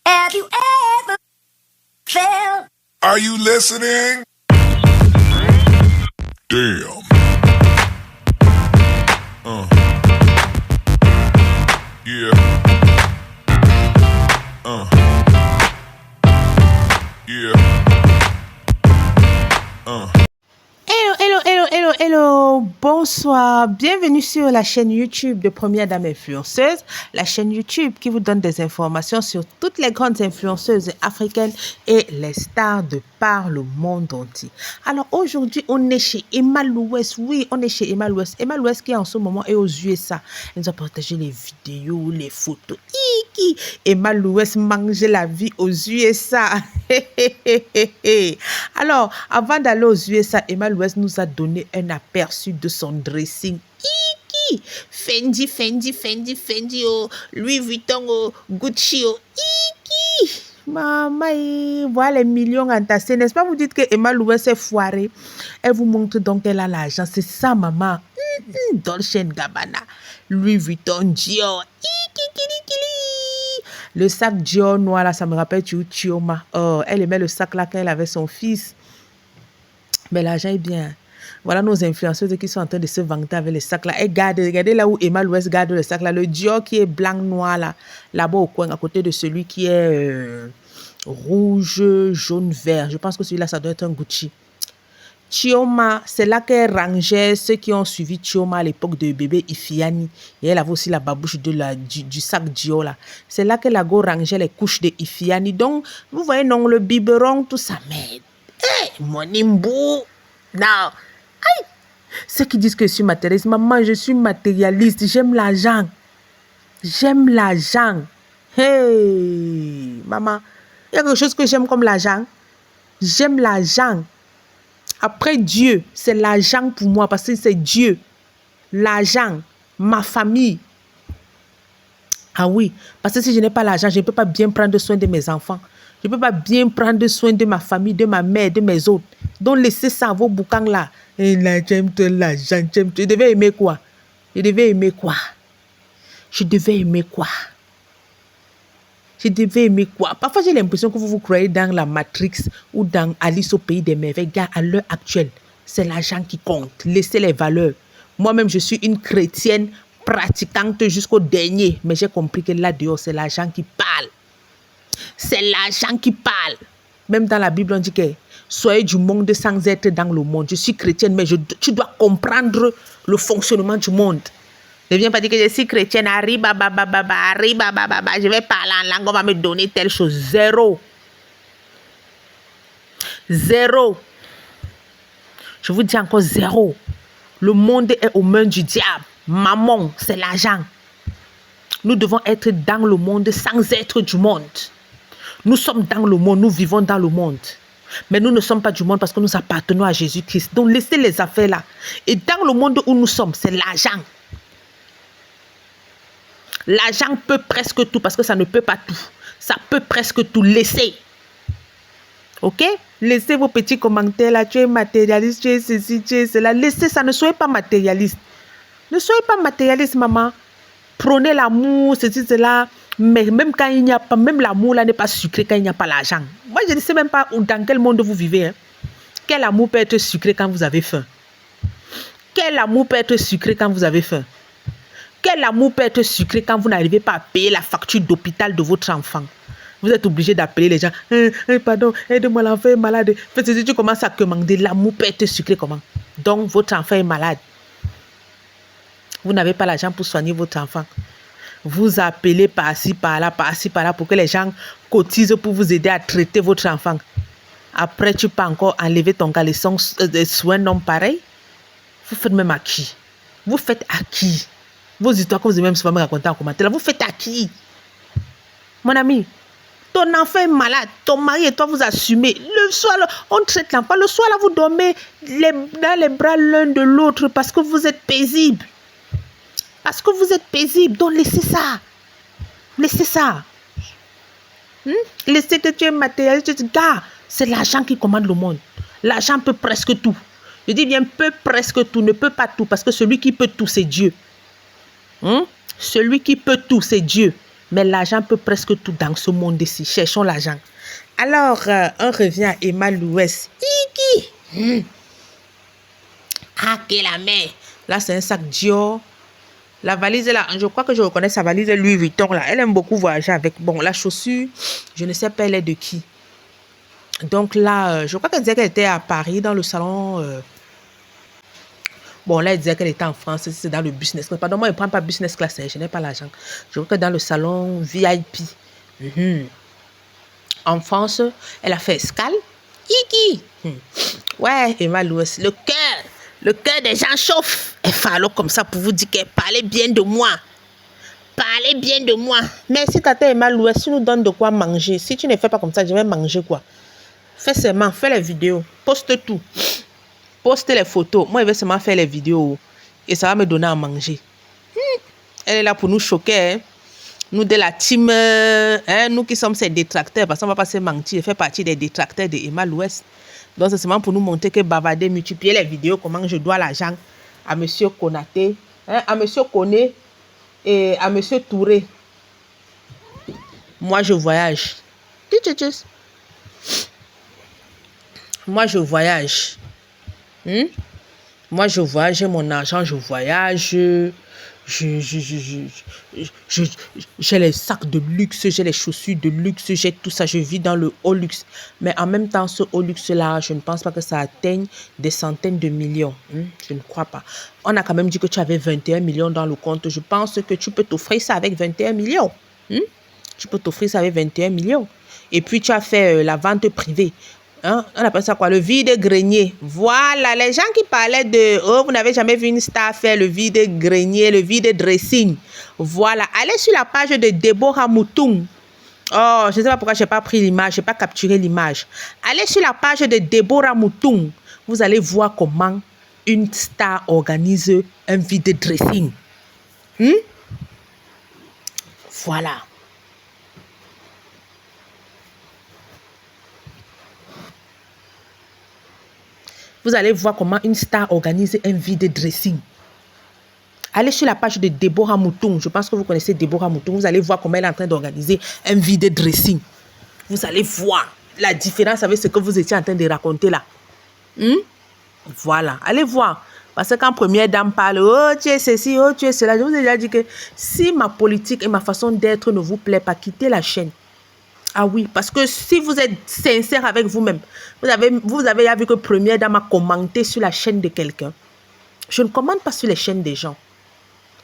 Have you ever felt? Are you listening? Damn. Yeah. Yeah. Hello, bonsoir, bienvenue sur la chaîne YouTube de Première Dame Influenceuse, la chaîne YouTube qui vous donne des informations sur toutes les grandes influenceuses africaines et les stars de par le monde entier. Alors aujourd'hui, on est chez Emma Louès, oui, on est chez Emma Louès. Emma Louès qui en ce moment est aux USA. Elle nous a partagé les vidéos, les photos. Emma Louès mange la vie aux USA. Alors, avant d'aller aux USA, Emma Louès nous a donné un aperçu de son dressing. Fendi, oh, Louis Vuitton, oh, Gucci, oh, Maman, voilà les millions entassés. N'est-ce pas? Vous dites que Emma Louès est foirée. Elle vous montre donc qu'elle a l'argent. C'est ça, maman. Dolce & Gabbana, Louis Vuitton, Dior. Le sac Dior noir, là, ça me rappelle Chioma. Oh, elle aimait le sac là quand elle avait son fils. Mais l'argent est bien. Voilà nos influenceuses qui sont en train de se vanter avec les sacs là. Et regardez là où Emma Louès garde le sac là. Le Dior qui est blanc noir là. Là-bas au coin, à côté de celui qui est rouge, jaune, vert. Je pense que celui-là, ça doit être un Gucci. Chioma, c'est là qu'elle rangeait ceux qui ont suivi Chioma à l'époque de bébé Ifiani. Et elle avait aussi la babouche du sac Dior là. C'est là qu'elle a rangeait les couches de Ifiani. Donc, vous voyez, non, le biberon, tout ça. Mais, mon imbou. Non. Aïe. Ceux qui disent que je suis matérialiste, maman, je suis matérialiste. J'aime l'argent. J'aime l'argent. Hey, maman, il y a quelque chose que j'aime comme l'argent. J'aime l'argent. Après Dieu, c'est l'argent pour moi parce que c'est Dieu. L'argent, ma famille. Ah oui, parce que si je n'ai pas l'argent, je ne peux pas bien prendre soin de mes enfants. Je ne peux pas bien prendre soin de ma famille, de ma mère, de mes autres. Donc laissez ça à vos boucans là. Et là, j'aime l'argent, j'aime. Je devais aimer quoi? Je devais aimer quoi? Je devais aimer quoi? Je devais aimer quoi? Parfois, j'ai l'impression que vous vous croyez dans la Matrix ou dans Alice au pays des merveilles. Gars, à l'heure actuelle, c'est l'argent qui compte. Laissez les valeurs. Moi-même, je suis une chrétienne pratiquante jusqu'au dernier. Mais j'ai compris que là-dehors, c'est l'argent qui parle. C'est l'argent qui parle. Même dans la Bible, on dit que soyez du monde sans être dans le monde. Je suis chrétienne, mais tu dois comprendre le fonctionnement du monde. Ne viens pas dire que je suis chrétienne, je vais parler en langue, on va me donner telle chose. Zéro. Zéro. Je vous dis encore zéro. Le monde est aux mains du diable. Maman, c'est l'argent. Nous devons être dans le monde sans être du monde. Nous sommes dans le monde, nous vivons dans le monde. Mais nous ne sommes pas du monde parce que nous appartenons à Jésus-Christ. Donc laissez les affaires là. Et dans le monde où nous sommes, c'est l'argent. L'argent peut presque tout parce que ça ne peut pas tout. Ça peut presque tout. Laissez. Ok? Laissez vos petits commentaires là. Tu es matérialiste, tu es ceci, tu es cela. Laissez ça. Ne soyez pas matérialiste. Ne soyez pas matérialiste, maman. Prenez l'amour, ceci, cela. Mais même quand il n'y a pas, même l'amour là n'est pas sucré quand il n'y a pas l'argent. Moi, je ne sais même pas dans quel monde vous vivez. Hein. Quel amour peut être sucré quand vous avez faim? Quel amour peut être sucré quand vous avez faim? Quel amour peut être sucré quand vous n'arrivez pas à payer la facture d'hôpital de votre enfant? Vous êtes obligé d'appeler les gens. Pardon, aide-moi, l'enfant est malade. Si tu commences à commander, l'amour peut être sucré comment? Donc, votre enfant est malade. Vous n'avez pas l'argent pour soigner votre enfant. Vous appelez par-ci, par-là pour que les gens cotisent pour vous aider à traiter votre enfant. Après, tu peux encore enlever ton caleçon sur un homme pareil? Vous faites même à qui? Vous faites à qui? Vos histoires que vous avez même souvent me raconter en commentaire, vous faites à qui? Mon ami, ton enfant est malade, ton mari et toi vous assumez. Le soir, on traite l'enfant. Le soir, là, vous dormez dans les bras l'un de l'autre parce que vous êtes paisible. Parce que vous êtes paisible. Donc, laissez ça. Laissez ça. Laissez que tu es matérialiste. Gars, c'est l'argent qui commande le monde. L'argent peut presque tout. Je dis bien peut presque tout, ne peut pas tout. Parce que celui qui peut tout, c'est Dieu. Celui qui peut tout, c'est Dieu. Mais l'argent peut presque tout dans ce monde ici. Cherchons l'argent. Alors, on revient à Emma Louès. Ah, quelle la main. Là, c'est un sac Dior. La valise, là, je crois que je reconnais sa valise Louis Vuitton, là. Elle aime beaucoup voyager avec. Bon, la chaussure, je ne sais pas, elle est de qui. Donc là, je crois qu'elle disait qu'elle était à Paris, dans le salon. Bon, là, elle disait qu'elle était en France, c'est dans le business class. Pardon, moi, je ne prends pas business class, je n'ai pas l'argent. Je crois que dans le salon VIP. En France, elle a fait escale. Ouais, Emma Louès, le cœur des gens chauffe. Elle fait alors comme ça pour vous dire qu'elle parlait bien de moi. Parlez bien de moi. Merci, tata Emma Louès, tu nous donnes de quoi manger. Si tu ne fais pas comme ça, je vais manger quoi. Fais seulement, fais les vidéos, poste tout. Poste les photos. Moi, je vais seulement faire les vidéos et ça va me donner à manger. Elle est là pour nous choquer. Hein. Nous de la team, nous qui sommes ses détracteurs, parce qu'on ne va pas se mentir, elle fait partie des détracteurs de Emma Louès. Donc, c'est seulement pour nous montrer que bavarder, multiplier les vidéos, comment je dois l'argent à monsieur Konaté, à monsieur Koné et à monsieur Touré. Moi, je voyage. Moi, je voyage. Moi, je voyage, j'ai mon argent, je voyage. J'ai les sacs de luxe, j'ai les chaussures de luxe, j'ai tout ça, je vis dans le haut luxe. Mais en même temps, ce haut luxe-là, je ne pense pas que ça atteigne des centaines de millions. Je ne crois pas. On a quand même dit que tu avais 21 millions dans le compte. Je pense que tu peux t'offrir ça avec 21 millions. Tu peux t'offrir ça avec 21 millions. Et puis, tu as fait la vente privée. On appelle ça quoi? Le vide-grenier. Voilà, les gens qui parlaient de « Oh, vous n'avez jamais vu une star faire le vide-grenier, le vide-dressing. » Voilà, allez sur la page de Deborah Moutoum. Oh, je ne sais pas pourquoi je n'ai pas pris l'image, je n'ai pas capturé l'image. Allez sur la page de Deborah Moutoum. Vous allez voir comment une star organise un vide-dressing. Voilà. Vous allez voir comment une star organise un vide-dressing. Allez sur la page de Deborah Moutoum. Je pense que vous connaissez Deborah Moutoum. Vous allez voir comment elle est en train d'organiser un vide-dressing. Vous allez voir la différence avec ce que vous étiez en train de raconter là. Voilà. Allez voir. Parce que quand première dame parle, oh tu es ceci, oh tu es cela, je vous ai déjà dit que si ma politique et ma façon d'être ne vous plaît pas, quittez la chaîne. Ah oui, parce que si vous êtes sincère avec vous-même, vous avez vu que première dame a commenté sur la chaîne de quelqu'un. Je ne commente pas sur les chaînes des gens.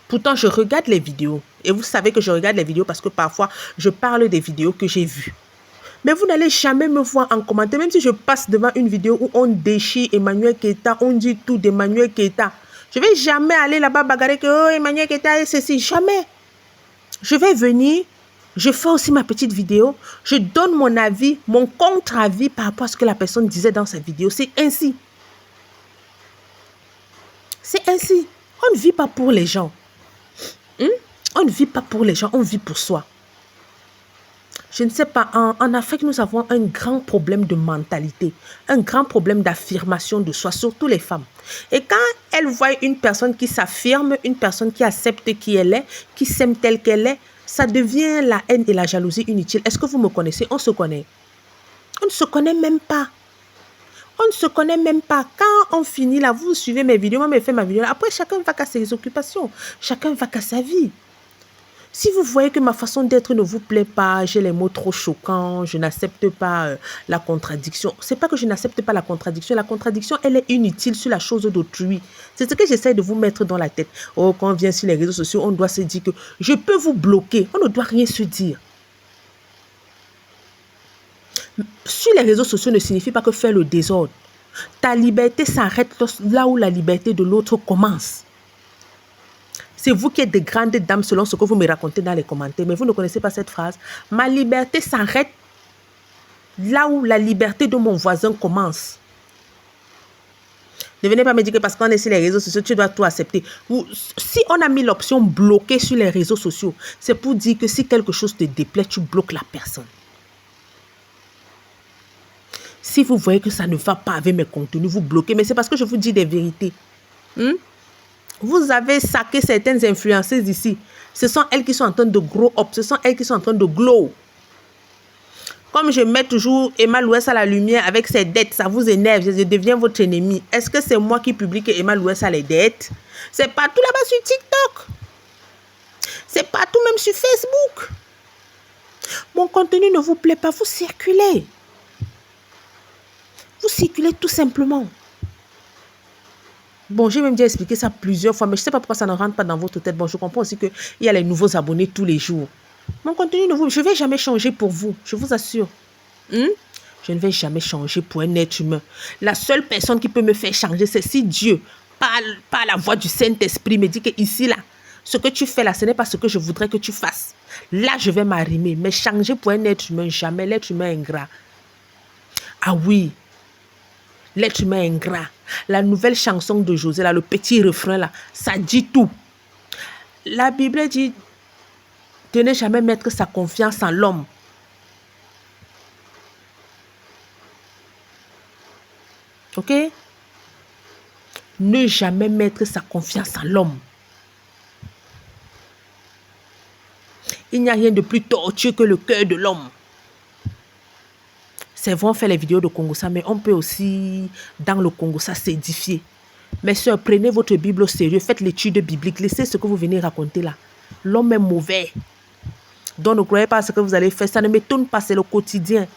Pourtant, je regarde les vidéos. Et vous savez que je regarde les vidéos parce que parfois, je parle des vidéos que j'ai vues. Mais vous n'allez jamais me voir en commentaire, même si je passe devant une vidéo où on déchire Emmanuel Keita, on dit tout d'Emmanuel Keita. Je ne vais jamais aller là-bas bagarrer que oh, Emmanuel Keita est ceci. Jamais. Je vais venir. Je fais aussi ma petite vidéo. Je donne mon avis, mon contre-avis par rapport à ce que la personne disait dans sa vidéo. C'est ainsi. C'est ainsi. On ne vit pas pour les gens. On ne vit pas pour les gens, on vit pour soi. Je ne sais pas, en Afrique, nous avons un grand problème de mentalité, un grand problème d'affirmation de soi, surtout les femmes. Et quand elles voient une personne qui s'affirme, une personne qui accepte qui elle est, qui s'aime telle qu'elle est, ça devient la haine et la jalousie inutile. Est-ce que vous me connaissez? On se connaît. On ne se connaît même pas. On ne se connaît même pas. Quand on finit là, vous suivez mes vidéos, moi je fais ma vidéo. Après, chacun va qu'à ses occupations. Chacun va qu'à sa vie. Si vous voyez que ma façon d'être ne vous plaît pas, j'ai les mots trop choquants, je n'accepte pas la contradiction. C'est pas que je n'accepte pas la contradiction, elle est inutile sur la chose d'autrui. C'est ce que j'essaie de vous mettre dans la tête. Oh, quand on vient sur les réseaux sociaux, on doit se dire que je peux vous bloquer. On ne doit rien se dire. Sur les réseaux sociaux ne signifie pas que faire le désordre. Ta liberté s'arrête là où la liberté de l'autre commence. C'est vous qui êtes de grandes dames selon ce que vous me racontez dans les commentaires. Mais vous ne connaissez pas cette phrase. Ma liberté s'arrête là où la liberté de mon voisin commence. Ne venez pas me dire que parce qu'on est sur les réseaux sociaux, tu dois tout accepter. Si on a mis l'option bloquer sur les réseaux sociaux, c'est pour dire que si quelque chose te déplaît, tu bloques la personne. Si vous voyez que ça ne va pas avec mes contenus, vous bloquez. Mais c'est parce que je vous dis des vérités. Vous avez saqué certaines influenceuses ici. Ce sont elles qui sont en train de grow up. Ce sont elles qui sont en train de glow. Comme je mets toujours Emma Louès à la lumière avec ses dettes, ça vous énerve, je deviens votre ennemi. Est-ce que c'est moi qui publie que Emma Louès a les dettes? C'est partout là-bas sur TikTok. C'est partout même sur Facebook. Mon contenu ne vous plaît pas, vous circulez. Vous circulez tout simplement. Bon, j'ai même déjà expliqué ça plusieurs fois, mais je ne sais pas pourquoi ça ne rentre pas dans votre tête. Bon, je comprends aussi qu'il y a les nouveaux abonnés tous les jours. Mon contenu, je ne vais jamais changer pour vous, je vous assure. Je ne vais jamais changer pour un être humain. La seule personne qui peut me faire changer, c'est si Dieu, par la voix du Saint-Esprit, me dit que ici, là, ce que tu fais là, ce n'est pas ce que je voudrais que tu fasses. Là, je vais m'arrimer. Mais changer pour un être humain, jamais. L'être humain est ingrat. Ah oui, l'être humain est ingrat. La nouvelle chanson de José, là, le petit refrain, là, ça dit tout. La Bible dit de ne jamais mettre sa confiance en l'homme. Ok? Ne jamais mettre sa confiance en l'homme. Il n'y a rien de plus tortueux que le cœur de l'homme. C'est vrai, on fait les vidéos de Congo-Ça, mais on peut aussi, dans le Congo-Ça, s'édifier. Mes soeurs, prenez votre Bible au sérieux, faites l'étude biblique, laissez ce que vous venez raconter là. L'homme est mauvais. Donc ne croyez pas à ce que vous allez faire, ça ne m'étonne pas, c'est le quotidien.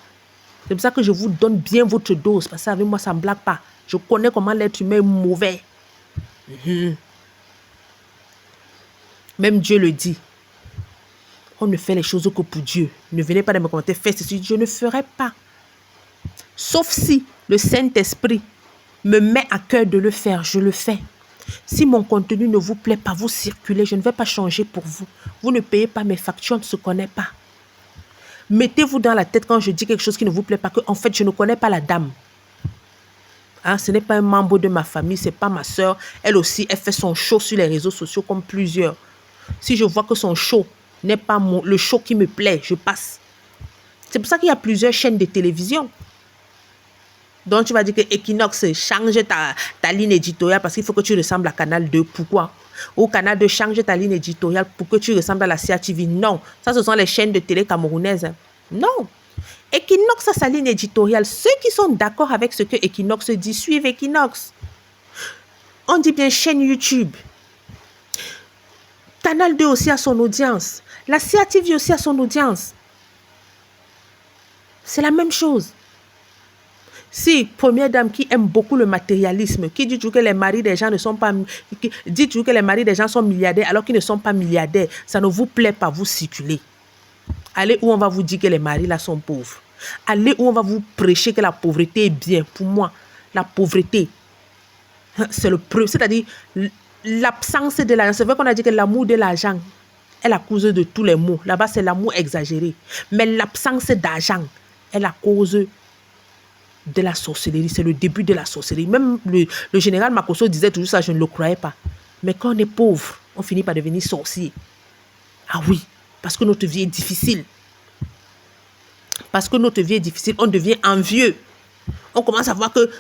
C'est pour ça que je vous donne bien votre dose, parce que avec moi, ça ne me blague pas. Je connais comment l'être humain est mauvais. Même Dieu le dit. On ne fait les choses que pour Dieu. Ne venez pas de me commenter, faites ceci, je ne ferai pas. Sauf si le Saint-Esprit me met à cœur de le faire, je le fais. Si mon contenu ne vous plaît pas, vous circulez, je ne vais pas changer pour vous. Vous ne payez pas mes factures, on ne se connaît pas. Mettez-vous dans la tête quand je dis quelque chose qui ne vous plaît pas, que en fait, je ne connais pas la dame. Hein, ce n'est pas un membre de ma famille, ce n'est pas ma soeur. Elle aussi, elle fait son show sur les réseaux sociaux comme plusieurs. Si je vois que son show n'est pas le show qui me plaît, je passe. C'est pour ça qu'il y a plusieurs chaînes de télévision. Donc, tu vas dire que Equinox change ta ligne éditoriale parce qu'il faut que tu ressembles à Canal 2. Pourquoi? Ou Canal 2 change ta ligne éditoriale pour que tu ressembles à la CIA TV. Non. Ça, ce sont les chaînes de télé camerounaises. Non. Equinox a sa ligne éditoriale. Ceux qui sont d'accord avec ce que Equinox dit, suivent Equinox. On dit bien chaîne YouTube. Canal 2 aussi a son audience. La CIA TV aussi a son audience. C'est la même chose. Si, première dame qui aime beaucoup le matérialisme, qui dit toujours que les maris des gens ne sont pas, qui dit toujours que les maris des gens sont milliardaires alors qu'ils ne sont pas milliardaires, ça ne vous plaît pas, vous circulez. Allez où on va vous dire que les maris là sont pauvres. Allez où on va vous prêcher que la pauvreté est bien. Pour moi, la pauvreté, c'est le preuve, c'est-à-dire l'absence de l'argent. C'est vrai qu'on a dit que l'amour de l'argent est la cause de tous les maux. Là-bas, c'est l'amour exagéré. Mais l'absence d'argent est la cause de la sorcellerie, c'est le début de la sorcellerie. Même le général Makosso disait toujours ça, je ne le croyais pas. Mais quand on est pauvre, on finit par devenir sorcier. Ah oui, parce que notre vie est difficile. Parce que notre vie est difficile, on devient envieux. On commence à voir que,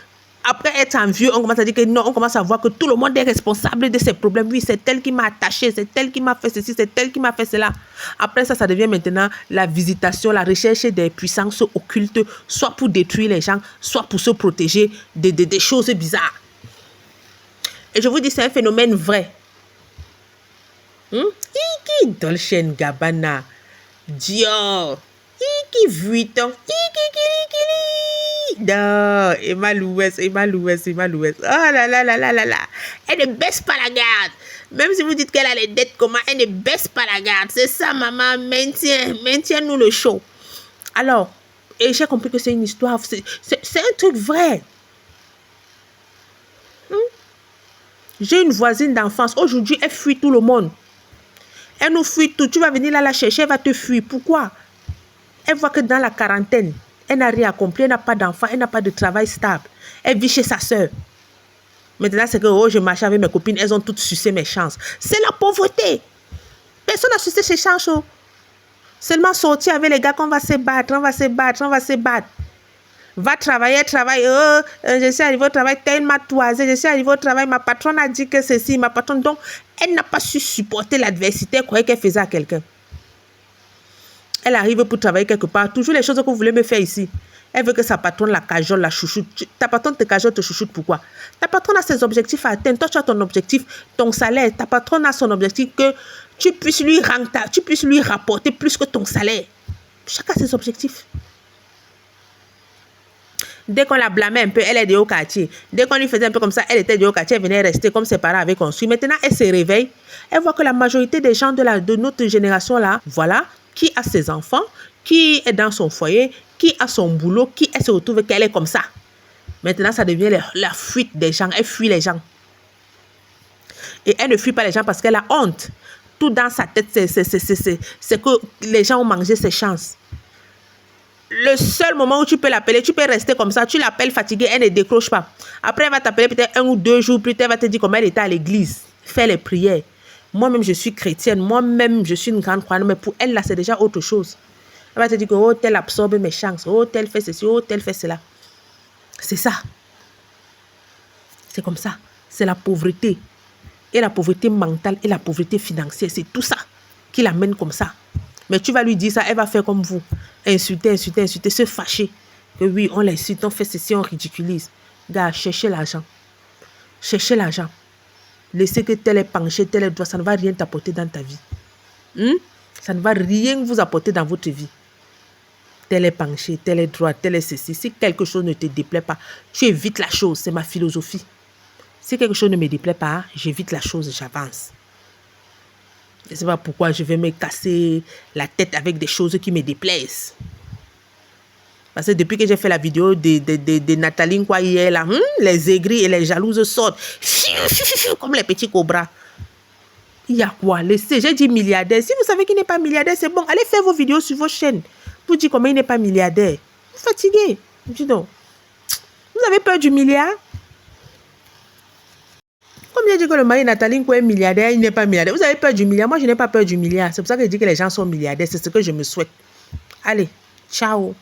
après être envieux, on commence à dire que non, on commence à voir que tout le monde est responsable de ses problèmes. Oui, c'est elle qui m'a attaché, c'est elle qui m'a fait ceci, c'est elle qui m'a fait cela. Après ça, ça devient maintenant la visitation, la recherche des puissances occultes, soit pour détruire les gens, soit pour se protéger des choses bizarres. Et je vous dis, c'est un phénomène vrai. Iki Dolce & Gabbana, Dior, Iki Vuitton, non, Emma Louès. Oh là là là là là là. Elle ne baisse pas la garde. Même si vous dites qu'elle a les dettes, comment elle ne baisse pas la garde. C'est ça, maman. Maintiens-nous le show. Alors, et j'ai compris que c'est une histoire. C'est un truc vrai. J'ai une voisine d'enfance. Aujourd'hui, elle fuit tout le monde. Elle nous fuit tout. Tu vas venir là la chercher, elle va te fuir. Pourquoi? Elle voit que dans la quarantaine, elle n'a rien accompli, elle n'a pas d'enfant, elle n'a pas de travail stable. Elle vit chez sa soeur. Maintenant, c'est que je marche avec mes copines, elles ont toutes sucé mes chances. C'est la pauvreté. Personne n'a sucé ses chances. Seulement sortir avec les gars qu'on va se battre, on va se battre. Va travailler, travaille. Je suis arrivée au travail, tel m'a toisé. Je suis arrivée au travail, ma patronne a dit que ceci, ma patronne. Donc, elle n'a pas su supporter l'adversité. Elle croyait qu'elle faisait à quelqu'un. Elle arrive pour travailler quelque part. Toujours les choses que vous voulez me faire ici. Elle veut que sa patronne la cajole, la chouchoute. Ta patronne te cajole, te chouchoute. Pourquoi? Ta patronne a ses objectifs à atteindre. Toi, tu as ton objectif, ton salaire. Ta patronne a son objectif que tu puisses lui rapporter plus que ton salaire. Chacun a ses objectifs. Dès qu'on la blâmait un peu, elle est de haut quartier. Dès qu'on lui faisait un peu comme ça, elle était de haut quartier, elle venait rester comme ses parents avaient construit. Maintenant, elle se réveille. Elle voit que la majorité des gens de notre génération-là, voilà, qui a ses enfants, qui est dans son foyer, qui a son boulot, qui elle se retrouve qu'elle est comme ça. Maintenant, ça devient la fuite des gens. Elle fuit les gens. Et elle ne fuit pas les gens parce qu'elle a honte. Tout dans sa tête, c'est que les gens ont mangé ses chances. Le seul moment où tu peux l'appeler, tu peux rester comme ça, tu l'appelles fatiguée, elle ne décroche pas. Après, elle va t'appeler peut-être 1 ou 2 jours plus tard, elle va te dire comment elle était à l'église, faire les prières. Moi-même, je suis chrétienne, moi-même, je suis une grande croyante, mais pour elle, là, c'est déjà autre chose. Elle va te dire que, oh, telle absorbe mes chances, oh, telle fait ceci, oh, telle fait cela. C'est ça. C'est comme ça. C'est la pauvreté. Et la pauvreté mentale et la pauvreté financière, c'est tout ça qui l'amène comme ça. Mais tu vas lui dire ça, elle va faire comme vous. Insulter, se fâcher. Que oui, on l'insulte, on fait ceci, on ridiculise. Gars, cherchez l'argent. Cherchez l'argent. Laissez que tel est penché, tel est droit, ça ne va rien t'apporter dans ta vie. Ça ne va rien vous apporter dans votre vie. Tel est penché, tel est droit, tel est ceci. Si quelque chose ne te déplaît pas, tu évites la chose. C'est ma philosophie. Si quelque chose ne me déplaît pas, j'évite la chose, j'avance. Je ne sais pas pourquoi je vais me casser la tête avec des choses qui me déplaisent. Parce que depuis que j'ai fait la vidéo de Nathalie Nkwa hier, là, les aigris et les jalouses sortent. Comme les petits cobras. Il y a quoi? Laissez, j'ai dit milliardaire. Si vous savez qu'il n'est pas milliardaire, c'est bon. Allez faire vos vidéos sur vos chaînes. Pour dire comment il n'est pas milliardaire. Vous fatiguez. Dis donc. Vous avez peur du milliard? Comme j'ai dit que le mari Nathalie Nkwa est milliardaire, il n'est pas milliardaire. Vous avez peur du milliard? Moi, je n'ai pas peur du milliard. C'est pour ça que je dis que les gens sont milliardaires. C'est ce que je me souhaite. Allez, ciao.